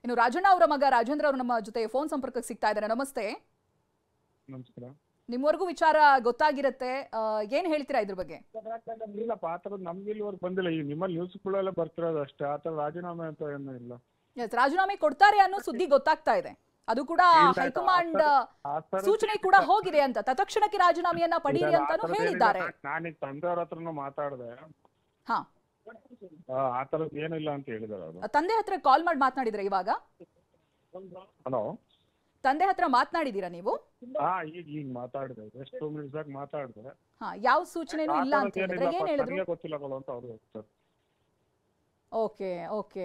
ಇನ್ನು ರಾಜಣ್ಣ ಅವರ ಮಗ ರಾಜೇಂದ್ರ ಅವರು ನಮ್ಮ ಜೊತೆ ಫೋನ್ ಸಂಪರ್ಕಕ್ಕೆ ಸಿಗ್ತಾ ಇದ್ದಾರೆ. ನಮಸ್ತೆ. ನಮಸ್ಕಾರ. ನಿಮ್ವರೆಗೂ ವಿಚಾರ ಗೊತ್ತಾಗಿರುತ್ತೆ, ಏನ್ ಹೇಳ್ತೀರಾ ಇದ್ರ ಬಗ್ಗೆ? ಇಲ್ಲಪ್ಪ, ಆ ಥರದ್ದು ನಮ್ಗೆ ಇಲ್ಲಿವರೆಗೆ ಬಂದಿಲ್ಲ. ಈ ನಿಮ್ಮಲ್ಲಿ ನ್ಯೂಸ್ಗಳೆಲ್ಲ ಬರ್ತಿರೋದು ಅಷ್ಟೇ. ಆ ಥರ ರಾಜೀನಾಮೆ ಅಂತ ಏನೂ ಇಲ್ಲ. ರಾಜೀನಾಮೆ ಕೊಡ್ತಾರೆ ಅನ್ನೋ ಸುದ್ದಿ ಗೊತ್ತಾಗ್ತಾ ಇದೆ. ಅದು ಕೂಡ ಹೈಕಮಾಂಡ್ ಸೂಚನೆ ಕೂಡ ಹೋಗಿದೆ ಅಂತ, ತತ್ಕ್ಷಣಕ್ಕೆ ರಾಜೀನಾಮೆಯನ್ನ ಪಡೀರಿ ಅಂತಾನು ಹೇಳಿದ್ದಾರೆ. ನಾನೀಗ ತಂದೆಯವ್ರ ಹತ್ರನೂ ಮಾತಾಡಿದೆ. ಹಾ, ಆ ಥರದ್ದು ಏನಿಲ್ಲ ಅಂತ ಹೇಳಿದಾರೆ ಅವರು. ತಂದೆ ಹತ್ರ ಕಾಲ್ ಮಾಡಿ ಮಾತನಾಡಿದ್ರೆ ಇವಾಗ? ಹಲೋ, ತಂದೆ ಹತ್ರ ಮಾತನಾಡಿದೀರಾ ನೀವು? ಈಗ ಮಾತಾಡಿದೆ, ಎಷ್ಟು 2 minutes ಆಗಿ ಮಾತಾಡಿದೆ. ಯಾವ ಸೂಚನೆನೂ ಇಲ್ಲ ಅಂತ ಹೇಳಿದ್ರೆ ಏನ್ ಹೇಳಿದ್ರು? ಗೊತ್ತಿಲ್ಲ ಅಂತ ಅವ್ರು ಹೇಳ್ತಾರೆ. ಓಕೆ.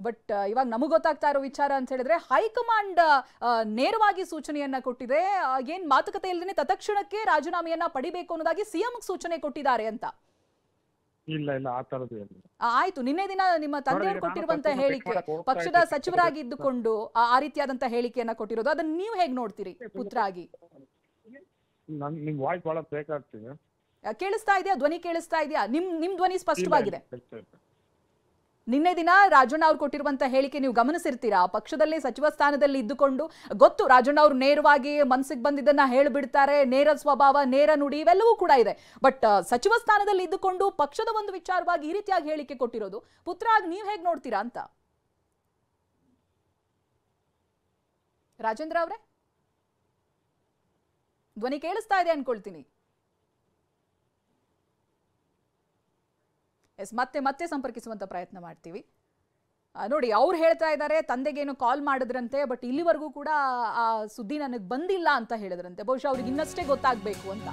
ಬಟ್ ಇವಾಗ ನಮಗ್ ಗೊತ್ತಾಗ್ತಾ ಇರೋ ವಿಚಾರ ಅಂತ ಹೇಳಿದ್ರೆ ಹೈಕಮಾಂಡ್ ನೇರವಾಗಿ ಸೂಚನೆಯನ್ನ ಕೊಟ್ಟಿದೆ. ಏನ್ ಮಾತುಕತೆ ಇಲ್ಲದೇನೆ ತತ್ಕ್ಷಣಕ್ಕೆ ರಾಜೀನಾಮೆಯನ್ನ ಪಡಿಬೇಕು ಅನ್ನೋದಾಗಿ ಸಿಎಂ ಸೂಚನೆ ಕೊಟ್ಟಿದ್ದಾರೆ ಅಂತ. ಇಲ್ಲ, ಆ ತರದ್ದು ಏನಿಲ್ಲ. ಆಯ್ತು, ನಿನ್ನೆ ದಿನ ನಿಮ್ಮ ತಂದೆಯವರು ಕೊಟ್ಟಿರುವಂತ ಹೇಳಿಕೆ, ಪಕ್ಷದ ಸಚಿವರಾಗಿ ಇದ್ದುಕೊಂಡು ಆ ರೀತಿಯಾದಂತ ಹೇಳಿಕೆಯನ್ನ ಕೊಟ್ಟಿರೋದು, ಅದನ್ನ ನೀವು ಹೇಗ್ ನೋಡ್ತೀರಿ ಪುತ್ರ ಆಗಿ? ನಿಮ್ ವಾಯ್ಸ್ ಬಹಳ ಬ್ರೇಕ್ ಆಗ್ತಿದೆ. ಕೇಳಿಸ್ತಾ ಇದೆಯಾ? ಧ್ವನಿ ಕೇಳಿಸ್ತಾ ಇದೆಯಾ? ನಿಮ್ ಧ್ವನಿ ಸ್ಪಷ್ಟವಾಗಿದೆ. ನಿನ್ನೆ ದಿನ ರಾಜಣ್ಣ ಅವ್ರು ಕೊಟ್ಟಿರುವಂತ ಹೇಳಿಕೆ ನೀವು ಗಮನಿಸಿರ್ತೀರಾ. ಪಕ್ಷದಲ್ಲಿ ಸಚಿವ ಸ್ಥಾನದಲ್ಲಿ ಇದ್ದುಕೊಂಡು, ಗೊತ್ತು ರಾಜಣ್ಣ ಅವ್ರು ನೇರವಾಗಿ ಮನಸ್ಸಿಗೆ ಬಂದಿದ್ದನ್ನ ಹೇಳ್ಬಿಡ್ತಾರೆ, ನೇರ ಸ್ವಭಾವ, ನೇರ ನುಡಿ ಇವೆಲ್ಲವೂ ಕೂಡ ಇದೆ. ಬಟ್ ಸಚಿವ ಸ್ಥಾನದಲ್ಲಿ ಇದ್ದುಕೊಂಡು ಪಕ್ಷದ ಒಂದು ವಿಚಾರವಾಗಿ ಈ ರೀತಿಯಾಗಿ ಹೇಳಿಕೆ ಕೊಟ್ಟಿರೋದು, ಪುತ್ರ ಆಗಿ ನೀವ್ ಹೇಗ್ ನೋಡ್ತೀರಾ ಅಂತ? ರಾಜೇಂದ್ರ ಅವರೇ, ಧ್ವನಿ ಕೇಳಿಸ್ತಾ ಇದೆ ಅನ್ಕೊಳ್ತೀನಿ. ಮತ್ತೆ ಸಂಪರ್ಕಿಸುವಂತ ಪ್ರಯತ್ನ ಮಾಡ್ತೀವಿ. ನೋಡಿ, ಅವ್ರು ಹೇಳ್ತಾ ಇದ್ದಾರೆ ತಂದೆಗೇನು ಕಾಲ್ ಮಾಡಿದ್ರಂತೆ, ಬಟ್ ಇಲ್ಲಿವರೆಗೂ ಕೂಡ ಆ ಸುದ್ದಿ ನನಗೆ ಬಂದಿಲ್ಲ ಅಂತ ಹೇಳಿದ್ರಂತೆ. ಬಹುಶಃ ಅವ್ರಿಗೆ ಇನ್ನಷ್ಟೇ ಗೊತ್ತಾಗಬೇಕು ಅಂತ.